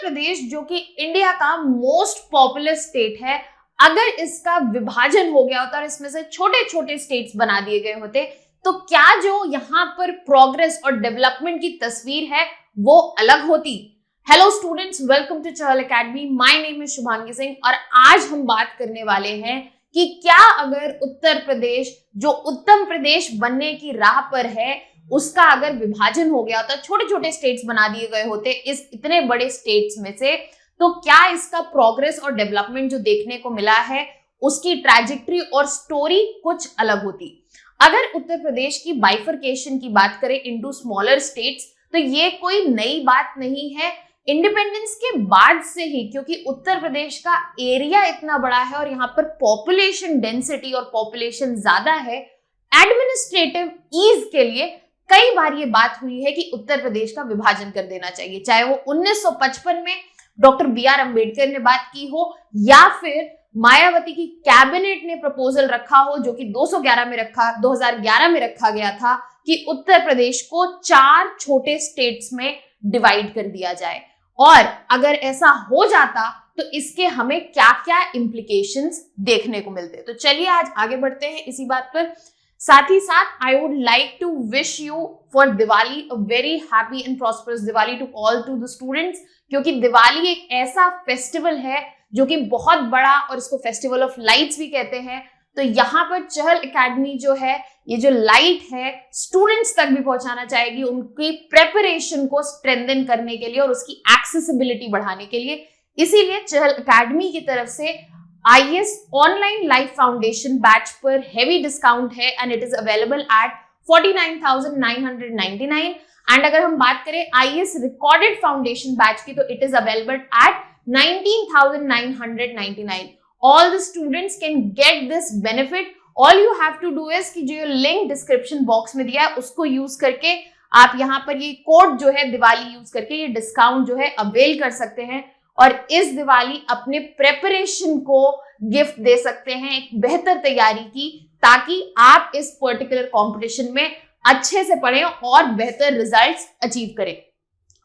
प्रदेश जो कि इंडिया का मोस्ट पॉपुलस स्टेट है, अगर इसका विभाजन हो गया होता और इसमें से छोटे छोटे स्टेट्स बना दिए गए होते तो क्या जो यहाँ पर प्रोग्रेस और डेवलपमेंट की तस्वीर है वो अलग होती। Hello students, welcome to Chahal academy. My name is Shubhangi Singh और आज हम बात करने वाले हैं कि क्या अगर उत्तर प्रदेश जो उत्तम प्रदेश बनने की राह पर है उसका अगर विभाजन हो गया होता, छोटे छोटे स्टेट्स बना दिए गए होते इस इतने बड़े स्टेट्स में से, तो क्या इसका प्रोग्रेस और डेवलपमेंट जो देखने को मिला है उसकी ट्रैजेक्टरी और स्टोरी कुछ अलग होती। अगर उत्तर प्रदेश की बाइफरकेशन की बात करें इनटू स्मॉलर स्टेट्स तो ये कोई नई बात नहीं है। इंडिपेंडेंस के बाद से ही, क्योंकि उत्तर प्रदेश का एरिया इतना बड़ा है और यहाँ पर पॉपुलेशन डेंसिटी और पॉपुलेशन ज्यादा है, एडमिनिस्ट्रेटिव ईज के लिए कई बार ये बात हुई है कि उत्तर प्रदेश का विभाजन कर देना चाहिए। चाहे वो 1955 में डॉक्टर बी.आर. अम्बेडकर ने बात की हो या फिर मायावती की कैबिनेट ने प्रपोजल रखा हो जो कि 2011 में रखा गया था कि उत्तर प्रदेश को 4 छोटे स्टेट्स में डिवाइड कर दिया जाए। और अगर ऐसा हो जाता तो इसके हमें क्या क्या इम्प्लीकेशंस देखने को मिलते। तो चलिए आज आगे बढ़ते हैं इसी बात पर। साथ ही साथ I would like to wish you for Diwali a very happy and prosperous Diwali to all to the students, क्योंकि दिवाली एक ऐसा फेस्टिवल है जो कि बहुत बड़ा और इसको फेस्टिवल ऑफ लाइट्स भी कहते हैं। तो यहाँ पर चहल एकेडमी जो है ये जो लाइट है स्टूडेंट्स तक भी पहुंचाना चाहेगी, उनकी प्रेपरेशन को स्ट्रेंथन करने के लिए और उसकी एक्सेसिबिलिटी बढ़ाने के लिए। इसीलिए चहल एकेडमी की तरफ से IAS online life foundation batch पर हेवी डिस्काउंट है and it is available at 49,999। And अगर हम बात करें IAS रिकॉर्डेड फाउंडेशन बैच की तो it is available at 19,999। All the students can get this benefit. All you have to do is कि जो लिंक डिस्क्रिप्शन बॉक्स में दिया है उसको यूज करके आप यहाँ पर ये कोड जो है दिवाली यूज करके ये डिस्काउंट जो है अवेल कर सकते हैं और इस दिवाली अपने प्रेपरेशन को गिफ्ट दे सकते हैं, एक बेहतर तैयारी की, ताकि आप इस पर्टिकुलर कंपटीशन में अच्छे से पढ़ें और बेहतर रिजल्ट्स अचीव करें।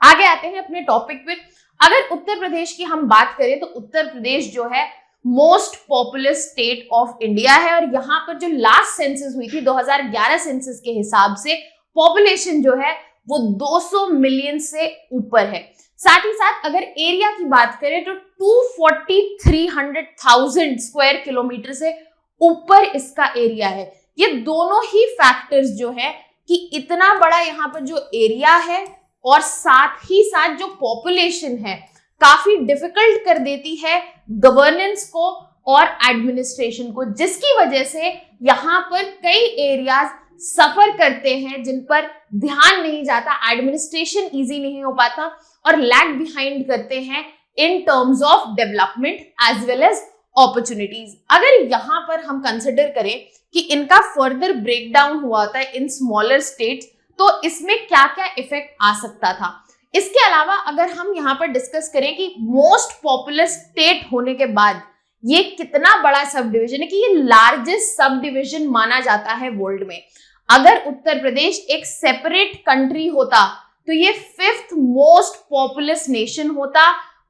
आगे आते हैं अपने टॉपिक पे। अगर उत्तर प्रदेश की हम बात करें तो उत्तर प्रदेश जो है most populous state of India है और यहाँ पर जो लास्ट सेंसस हुई थी 2011 सेंसस के हिसाब से पॉपुलेशन जो है वो 200 मिलियन से ऊपर है। साथ ही साथ अगर एरिया की बात करें तो 243,000 स्क्वायर किलोमीटर से ऊपर इसका एरिया है। ये दोनों ही फैक्टर्स जो है कि इतना बड़ा यहाँ पर जो एरिया है और साथ ही साथ जो पॉपुलेशन है काफी डिफिकल्ट कर देती है गवर्नेंस को और एडमिनिस्ट्रेशन को, जिसकी वजह से यहाँ पर कई एरियाज सफर करते हैं जिन पर ध्यान नहीं जाता, एडमिनिस्ट्रेशन इजी नहीं हो पाता और लैग बिहाइंड करते हैं in terms of development as well as opportunities. अगर यहाँ पर हम कंसिडर करें कि इनका फर्दर ब्रेकडाउन हुआ होता है इन स्मॉलर स्टेट्स तो इसमें क्या क्या इफेक्ट आ सकता था। इसके अलावा अगर हम यहाँ पर डिस्कस करें कि मोस्ट पॉपुलर स्टेट होने के बाद ये कितना बड़ा सब डिविजन है, कि ये लार्जेस्ट सब डिविजन माना जाता है वर्ल्ड में। अगर उत्तर प्रदेश एक सेपरेट कंट्री होता तो ये 5th मोस्ट पॉपुलस नेशन होता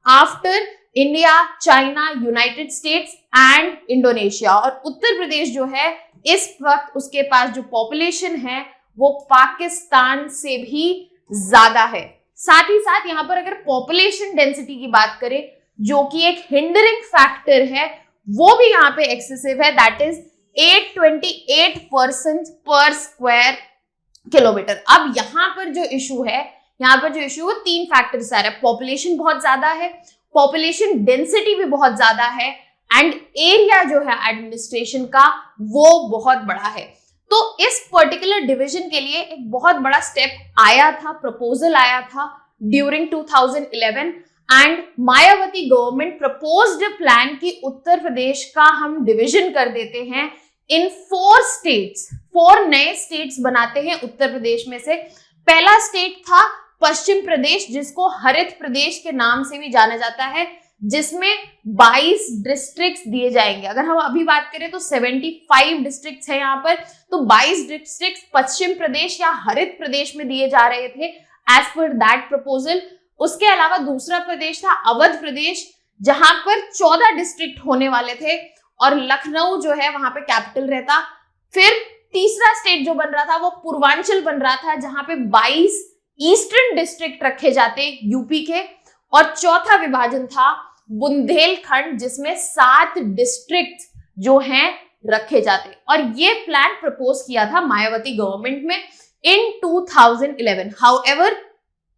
after India, China, United states and Indonesia. और उत्तर प्रदेश जो है इस वक्त उसके पास जो पॉपुलेशन है वो पाकिस्तान से भी ज्यादा है। साथ ही साथ यहाँ पर अगर पॉपुलेशन डेंसिटी की बात करें जो कि एक हिंडरिंग फैक्टर है वो भी यहाँ पे एक्सेसिव है, दैट इज 828 पर्सन पर स्क्वायर किलोमीटर। अब यहाँ पर जो इशू है वो 3 फैक्टर्स आ रहा है। पॉपुलेशन बहुत ज्यादा है, पॉपुलेशन डेंसिटी भी बहुत ज्यादा है एंड एरिया जो है एडमिनिस्ट्रेशन का वो बहुत बड़ा है। तो इस पर्टिकुलर डिवीजन के लिए एक बहुत बड़ा स्टेप आया था, प्रपोजल आया था during 2011 and Mayawati government proposed a plan कि उत्तर प्रदेश का हम डिवीजन कर देते हैं इन 4 स्टेट्स, 4 नए स्टेट्स बनाते हैं उत्तर प्रदेश में से। पहला स्टेट था पश्चिम प्रदेश जिसको हरित प्रदेश के नाम से भी जाना जाता है, जिसमें 22 डिस्ट्रिक्ट्स दिए जाएंगे। अगर हम अभी बात करें तो 75 डिस्ट्रिक्ट्स है यहाँ पर, तो 22 डिस्ट्रिक्ट्स पश्चिम प्रदेश या हरित प्रदेश में दिए जा रहे थे एज पर दैट प्रपोजल। उसके अलावा दूसरा प्रदेश था अवध प्रदेश, जहां पर 14 डिस्ट्रिक्ट होने वाले थे और लखनऊ जो है वहां पे कैपिटल रहता। फिर तीसरा स्टेट जो बन रहा था वो पूर्वांचल बन रहा था, जहां पे 22 ईस्टर्न डिस्ट्रिक्ट रखे जाते यूपी के, और चौथा विभाजन था बुंदेलखंड, जिसमें 7 डिस्ट्रिक्ट जो हैं रखे जाते। और ये प्लान प्रपोज किया था मायावती गवर्नमेंट में इन 2011। हाउएवर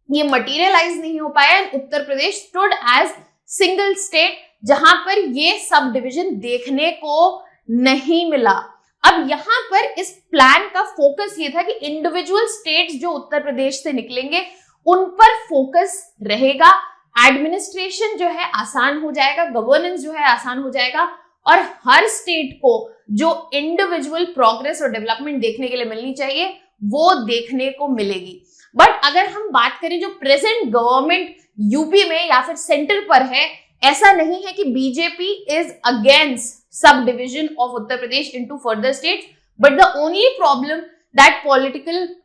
ये मटीरियलाइज नहीं हो पाया। Uttar Pradesh stood as single state, जहां पर ये सब डिविजन देखने को नहीं मिला। अब यहां पर इस प्लान का फोकस ये था कि इंडिविजुअल स्टेट्स जो उत्तर प्रदेश से निकलेंगे उन पर फोकस रहेगा, एडमिनिस्ट्रेशन जो है आसान हो जाएगा, गवर्नेंस जो है आसान हो जाएगा, और हर स्टेट को जो इंडिविजुअल प्रोग्रेस और डेवलपमेंट देखने के लिए मिलनी चाहिए वो देखने को मिलेगी। बट अगर हम बात करें जो प्रेजेंट गवर्नमेंट यूपी में या फिर सेंटर पर है, ऐसा नहीं है कि BJP is against sub division of Uttar Pradesh into further states, but the only problem that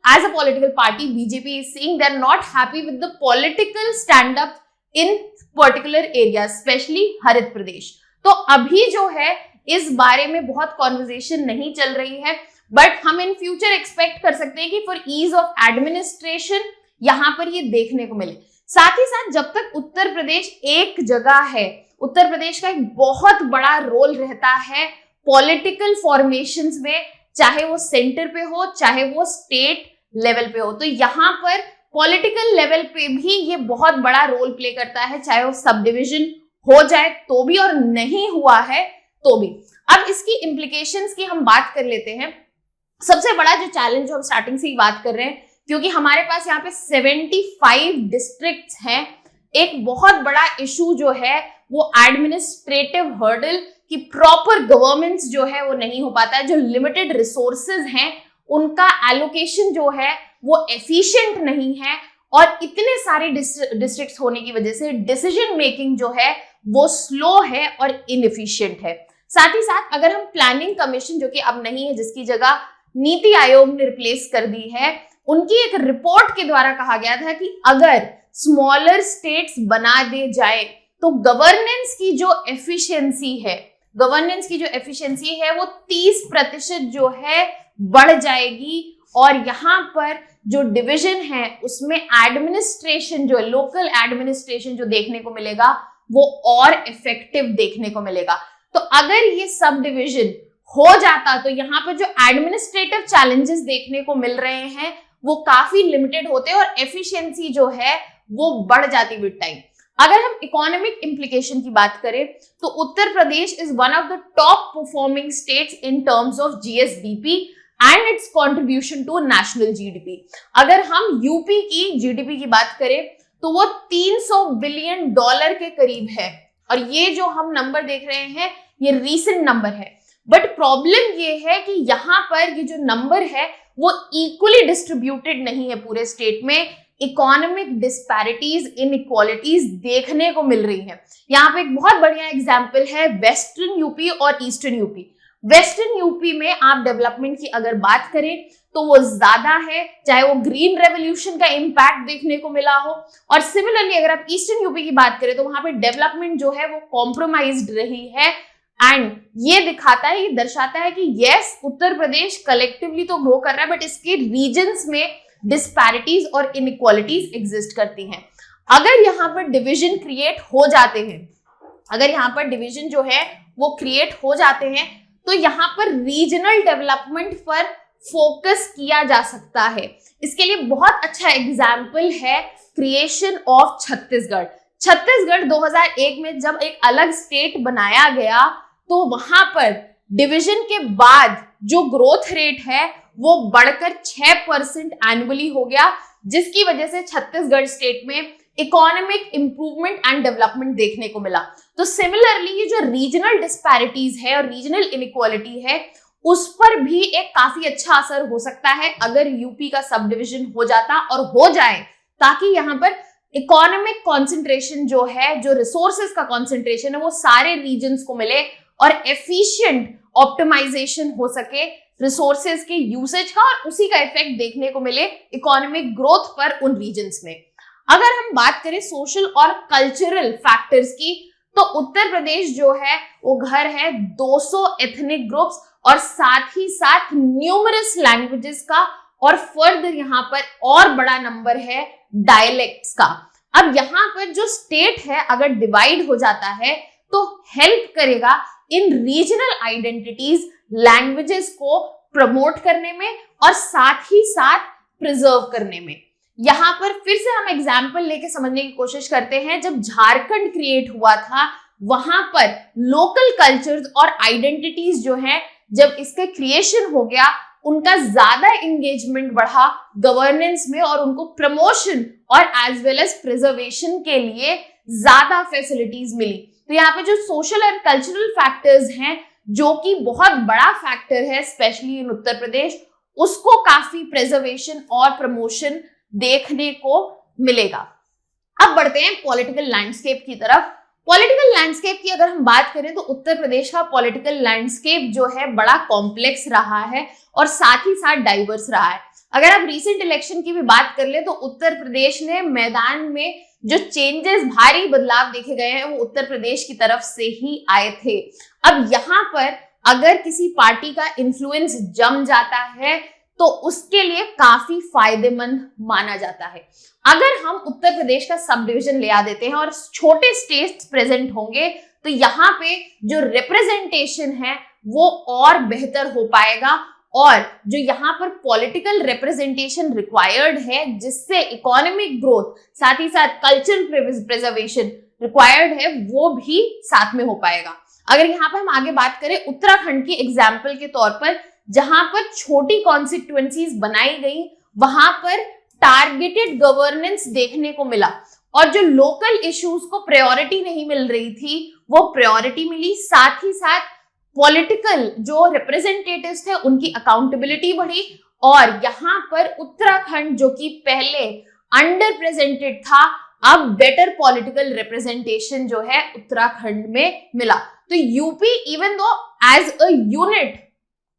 as a political party BJP is seeing, they're not happy with the political stand up in particular areas, especially हरित प्रदेश। तो अभी जो है इस बारे में बहुत conversation नहीं चल रही है, बट हम इन फ्यूचर एक्सपेक्ट कर सकते हैं कि फॉर ईज ऑफ एडमिनिस्ट्रेशन यहां पर ये देखने को मिले। साथ ही साथ जब तक उत्तर प्रदेश एक जगह है, उत्तर प्रदेश का एक बहुत बड़ा रोल रहता है पॉलिटिकल फॉर्मेशंस में, चाहे वो सेंटर पे हो चाहे वो स्टेट लेवल पे हो। तो यहाँ पर पॉलिटिकल लेवल पे भी ये बहुत बड़ा रोल प्ले करता है, चाहे वो सब डिविजन हो जाए तो भी और नहीं हुआ है तो भी। अब इसकी इम्प्लीकेशंस की हम बात कर लेते हैं। सबसे बड़ा जो चैलेंज जो हम स्टार्टिंग से ही बात कर रहे हैं, क्योंकि हमारे पास यहाँ पे 75 डिस्ट्रिक्ट्स हैं, एक बहुत बड़ा इशू जो है वो एडमिनिस्ट्रेटिव हर्डल कि प्रॉपर गवर्नेंस जो है वो नहीं हो पाता है। जो लिमिटेड रिसोर्सेज हैं उनका एलोकेशन जो है वो एफिशिएंट नहीं है, और इतने सारे डिस्ट्रिक्ट्स होने की वजह से डिसीजन मेकिंग जो है वो स्लो है और इनएफिशिएंट है। साथ ही साथ अगर हम प्लानिंग कमीशन, जो कि अब नहीं है, जिसकी जगह नीति आयोग ने रिप्लेस कर दी है, उनकी एक रिपोर्ट के द्वारा कहा गया था कि अगर स्मॉलर स्टेट्स बना दे जाए तो गवर्नेंस की जो एफिशिएंसी है वो 30% जो है बढ़ जाएगी, और यहाँ पर जो डिवीजन है उसमें एडमिनिस्ट्रेशन जो लोकल एडमिनिस्ट्रेशन जो देखने को मिलेगा वो और इफेक्टिव देखने को मिलेगा। तो अगर ये सब डिवीजन हो जाता तो यहाँ पर जो एडमिनिस्ट्रेटिव चैलेंजेस देखने को मिल रहे हैं वो काफी लिमिटेड होते और एफिशिएंसी जो है वो बढ़ जाती विद टाइम। अगर हम इकोनॉमिक इंप्लीकेशन की बात करें तो Uttar Pradesh is one of the top performing states in terms of GSDP and its contribution to national GDP. अगर हम यूपी की जीडीपी की बात करें तो वो $300 बिलियन के करीब है, और ये जो हम नंबर देख रहे हैं ये रीसेंट नंबर है। बट प्रॉब्लम ये है कि यहाँ पर ये जो नंबर है वो इक्वली डिस्ट्रीब्यूटेड नहीं है पूरे स्टेट में। इकोनॉमिक डिस्पैरिटीज, इनइक्वालिटीज देखने को मिल रही है। यहाँ पे एक बहुत बढ़िया एग्जाम्पल है वेस्टर्न यूपी और ईस्टर्न यूपी। वेस्टर्न यूपी में आप डेवलपमेंट की अगर बात करें तो वो ज्यादा है, चाहे वो ग्रीन रेवोल्यूशन का इम्पैक्ट देखने को मिला हो, और सिमिलरली अगर आप ईस्टर्न यूपी की बात करें तो वहां पे डेवलपमेंट जो है वो कॉम्प्रोमाइज्ड रही है। एंड ये दिखाता है, ये दर्शाता है कि यस उत्तर प्रदेश कलेक्टिवली तो ग्रो कर रहा है, बट इसके रीजन्स में डिस्पैरिटीज और इनइक्वालिटीज एग्जिस्ट करती हैं। अगर यहाँ पर डिवीजन क्रिएट हो जाते हैं, अगर यहाँ पर डिवीजन जो है वो क्रिएट हो जाते हैं तो यहाँ पर रीजनल डेवलपमेंट पर फोकस किया जा सकता है। इसके लिए बहुत अच्छा एग्जाम्पल है क्रिएशन ऑफ छत्तीसगढ़। छत्तीसगढ़ 2001 में जब एक अलग स्टेट बनाया गया तो वहां पर डिवीजन के बाद जो ग्रोथ रेट है वो बढ़कर 6% एनुअली हो गया, जिसकी वजह से छत्तीसगढ़ स्टेट में इकोनॉमिक इंप्रूवमेंट एंड डेवलपमेंट देखने को मिला। तो सिमिलरली ये जो रीजनल डिस्पैरिटीज है और रीजनल इनइक्वालिटी है उस पर भी एक काफी अच्छा असर हो सकता है अगर यूपी का सब डिविजन हो जाता और हो जाए, ताकि यहाँ पर इकोनॉमिक कॉन्सेंट्रेशन जो है, जो रिसोर्सेज का कॉन्सेंट्रेशन है वो सारे रीजन्स को मिले और एफिशिएंट ऑप्टिमाइजेशन हो सके रिसोर्सेज के यूसेज का, और उसी का इफेक्ट देखने को मिले इकोनॉमिक ग्रोथ पर उन रीजन्स में। अगर हम बात करें सोशल और कल्चरल फैक्टर्स की, तो उत्तर प्रदेश जो है वो घर है 200 एथनिक ग्रुप्स और साथ ही साथ न्यूमरस लैंग्वेजेस का, और फर्दर यहाँ पर और बड़ा नंबर है डायलेक्ट्स का। अब यहाँ पर जो स्टेट है अगर डिवाइड हो जाता है तो हेल्प करेगा इन रीजनल आइडेंटिटीज, लैंग्वेजेस को प्रमोट करने में और साथ ही साथ प्रिजर्व करने में। यहाँ पर फिर से हम एग्जाम्पल लेके समझने की कोशिश करते हैं। जब झारखंड क्रिएट हुआ था वहां पर लोकल कल्चर्स और आइडेंटिटीज जो हैं, जब इसके क्रिएशन हो गया उनका ज्यादा एंगेजमेंट बढ़ा गवर्नेंस में और उनको प्रमोशन और एज वेल एज प्रिजर्वेशन के लिए ज्यादा फैसिलिटीज मिली। तो यहाँ पे जो सोशल एंड कल्चरल फैक्टर्स हैं जो कि बहुत बड़ा फैक्टर है स्पेशली इन उत्तर प्रदेश, उसको काफी प्रिजर्वेशन और प्रमोशन देखने को मिलेगा। अब बढ़ते हैं पॉलिटिकल लैंडस्केप की तरफ। पॉलिटिकल लैंडस्केप की अगर हम बात करें तो उत्तर प्रदेश का पॉलिटिकल लैंडस्केप जो है बड़ा कॉम्प्लेक्स रहा है और साथ ही साथ डाइवर्स रहा है। अगर आप रीसेंट इलेक्शन की भी बात कर ले तो उत्तर प्रदेश ने मैदान में जो चेंजेस, भारी बदलाव देखे गए हैं वो उत्तर प्रदेश की तरफ से ही आए थे। अब यहाँ पर अगर किसी पार्टी का इन्फ्लुएंस जम जाता है तो उसके लिए काफी फायदेमंद माना जाता है। अगर हम उत्तर प्रदेश का सब डिवीजन ले आ देते हैं और छोटे स्टेट्स प्रेजेंट होंगे तो यहाँ पे जो रिप्रेजेंटेशन है वो और बेहतर हो पाएगा, और जो यहाँ पर पॉलिटिकल रिप्रेजेंटेशन रिक्वायर्ड है जिससे इकोनॉमिक ग्रोथ साथ ही साथ कल्चरल प्रिजर्वेशन रिक्वायर्ड है वो भी साथ में हो पाएगा। अगर यहाँ पर हम आगे बात करें उत्तराखंड की एग्जाम्पल के तौर पर, जहां पर छोटी कॉन्स्टिट्यूएंसीज बनाई गई, वहां पर टारगेटेड गवर्नेंस देखने को मिला और जो लोकल इश्यूज को प्रायोरिटी नहीं मिल रही थी वो प्रायोरिटी मिली। साथ ही साथ पॉलिटिकल जो रिप्रेजेंटेटिव्स थे उनकी अकाउंटेबिलिटी बढ़ी और यहाँ पर उत्तराखंड जो कि पहले अंडर प्रेजेंटेड था, अब बेटर पॉलिटिकल रिप्रेजेंटेशन जो है उत्तराखंड में मिला। तो UP even though as a unit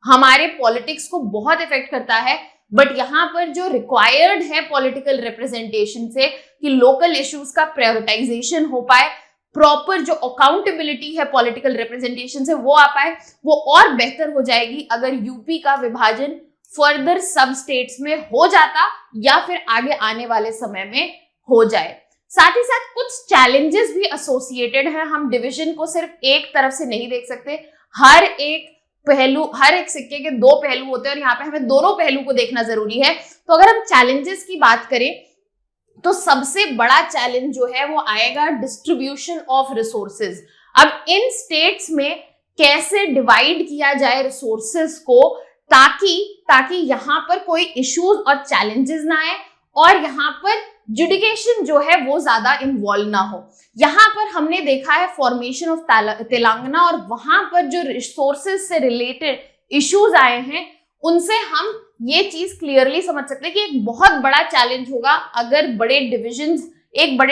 हमारे पॉलिटिक्स को बहुत इफेक्ट करता है, बट यहाँ पर जो रिक्वायर्ड है पॉलिटिकल रिप्रेजेंटेशन से कि लोकल इश्यूज का प्रायोरिटाइजेशन हो पाए, प्रॉपर जो अकाउंटेबिलिटी है पॉलिटिकल रिप्रेजेंटेशन से वो आ पाए, वो और बेहतर हो जाएगी अगर यूपी का विभाजन फर्दर सब स्टेट्स में हो जाता या फिर आगे आने वाले समय में हो जाए। साथ ही साथ कुछ चैलेंजेस भी एसोसिएटेड हैं। हम डिवीजन को सिर्फ एक तरफ से नहीं देख सकते, हर एक पहलू, हर एक सिक्के के दो पहलू होते हैं और यहाँ पे हमें दोनों पहलू को देखना जरूरी है। तो अगर हम चैलेंजेस की बात करें तो सबसे बड़ा चैलेंज जो है वो आएगा डिस्ट्रीब्यूशन ऑफ रिसोर्सेज। अब इन स्टेट्स में कैसे डिवाइड किया जाए रिसोर्सेज को ताकि यहाँ पर कोई इश्यूज और चैलेंजेस ना आए और यहाँ पर जुडिकेशन जो है वो ज्यादा इन्वॉल्व ना हो। यहाँ पर हमने देखा है फॉर्मेशन ऑफ तेलंगाना और वहां पर जो रिसोर्सेज से रिलेटेड इश्यूज आए हैं उनसे हम ये चीज क्लियरली समझ सकते हैं कि एक बहुत बड़ा चैलेंज होगा अगर एक बड़े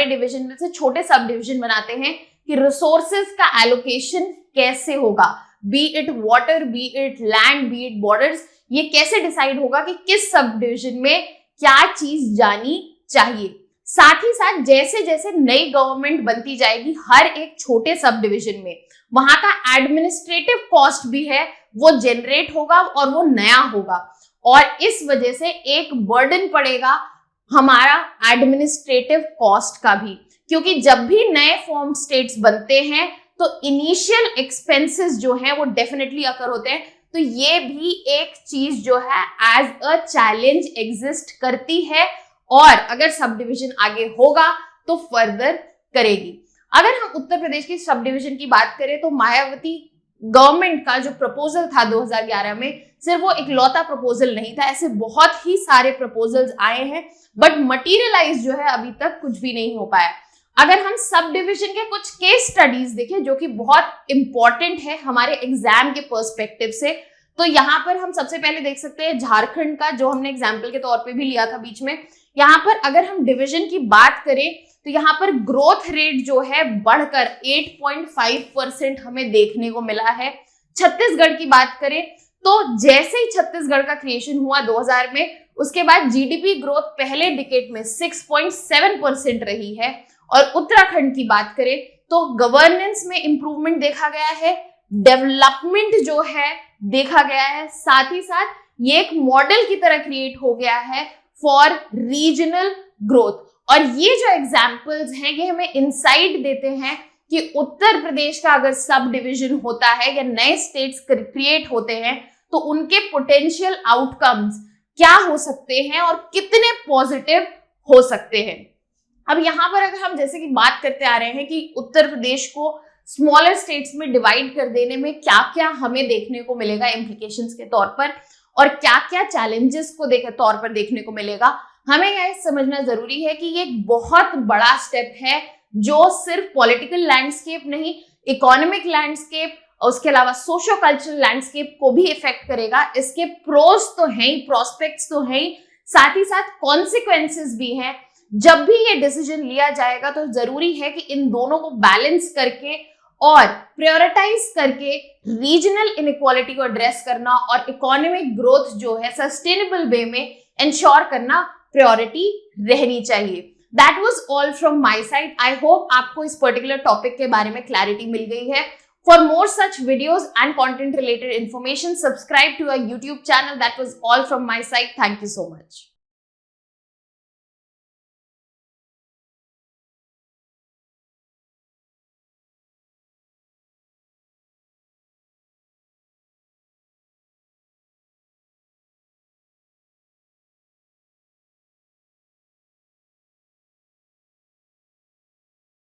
डिवीजन में से छोटे सब डिवीजन बनाते हैं कि रिसोर्सेज का एलोकेशन कैसे होगा, B it water, B it land, B it borders, ये कैसे डिसाइड होगा कि किस सब डिवीजन में क्या चीज जानी चाहिए। साथ ही साथ जैसे जैसे नई गवर्नमेंट बनती जाएगी हर एक छोटे सब डिवीजन में वहां का एडमिनिस्ट्रेटिव कॉस्ट भी है वो जनरेट होगा और वो नया होगा और इस वजह से एक बर्डन पड़ेगा हमारा एडमिनिस्ट्रेटिव कॉस्ट का भी, क्योंकि जब भी नए फॉर्म स्टेट्स बनते हैं तो इनिशियल एक्सपेंसेस जो हैं वो डेफिनेटली अकर होते हैं। तो ये भी एक चीज जो है एज अ चैलेंज एग्जिस्ट करती है और अगर सब डिवीजन आगे होगा तो फर्दर करेगी। अगर हम उत्तर प्रदेश की सब डिवीजन की बात करें तो मायावती गवर्नमेंट का जो प्रपोजल था 2011 में सिर्फ वो इकलौता प्रपोजल नहीं था, ऐसे बहुत ही सारे प्रपोजल्स आए हैं बट मटीरियलाइज जो है अभी तक कुछ भी नहीं हो पाया। अगर हम सब डिवीजन के कुछ केस स्टडीज देखें जो कि बहुत इंपॉर्टेंट है हमारे एग्जाम के पर्सपेक्टिव से, तो यहाँ पर हम सबसे पहले देख सकते हैं झारखंड का जो हमने एग्जाम्पल के तौर पे भी लिया था बीच में। यहाँ पर अगर हम डिवीजन की बात करें तो यहाँ पर ग्रोथ रेट जो है बढ़कर 8.5% हमें देखने को मिला है। छत्तीसगढ़ की बात करें तो जैसे ही छत्तीसगढ़ का क्रिएशन हुआ 2000 में उसके बाद जीडीपी ग्रोथ पहले डिकेड में 6.7% रही है। और उत्तराखंड की बात करें तो गवर्नेंस में इंप्रूवमेंट देखा गया है, डेवलपमेंट जो है देखा गया है, साथ ही साथ ये एक मॉडल की तरह क्रिएट हो गया है फॉर रीजनल ग्रोथ। और ये जो एग्जाम्पल्स हैं ये हमें इंसाइट देते हैं कि उत्तर प्रदेश का अगर सब डिवीजन होता है या नए स्टेट्स क्रिएट होते हैं तो उनके पोटेंशियल आउटकम्स क्या हो सकते हैं और कितने पॉजिटिव हो सकते हैं। अब यहाँ पर अगर हम जैसे कि बात करते आ रहे हैं कि उत्तर प्रदेश को स्मॉलर स्टेट्स में डिवाइड कर देने में क्या क्या हमें देखने को मिलेगा इम्प्लीकेशंस के तौर पर और क्या क्या चैलेंजेस को तौर पर देखने को मिलेगा, हमें यह समझना जरूरी है कि ये एक बहुत बड़ा स्टेप है जो सिर्फ पॉलिटिकल लैंडस्केप नहीं, इकोनॉमिक लैंडस्केप और उसके अलावा सोशो कल्चरल लैंडस्केप को भी इफेक्ट करेगा। इसके प्रोस तो हैं ही, प्रोस्पेक्ट्स तो हैं ही, साथ ही साथ कॉन्सिक्वेंसेस भी हैं। जब भी ये डिसीजन लिया जाएगा तो जरूरी है कि इन दोनों को बैलेंस करके और प्रायोरिटाइज करके रीजनल इनइक्वालिटी को एड्रेस करना और इकोनॉमिक ग्रोथ जो है सस्टेनेबल वे में इंश्योर करना प्रायोरिटी रहनी चाहिए। That was all from my side. I hope आपको इस पर्टिकुलर टॉपिक के बारे में क्लैरिटी मिल गई है। For more such videos and content related information, subscribe to our YouTube channel. That was all from my side. Thank you so much.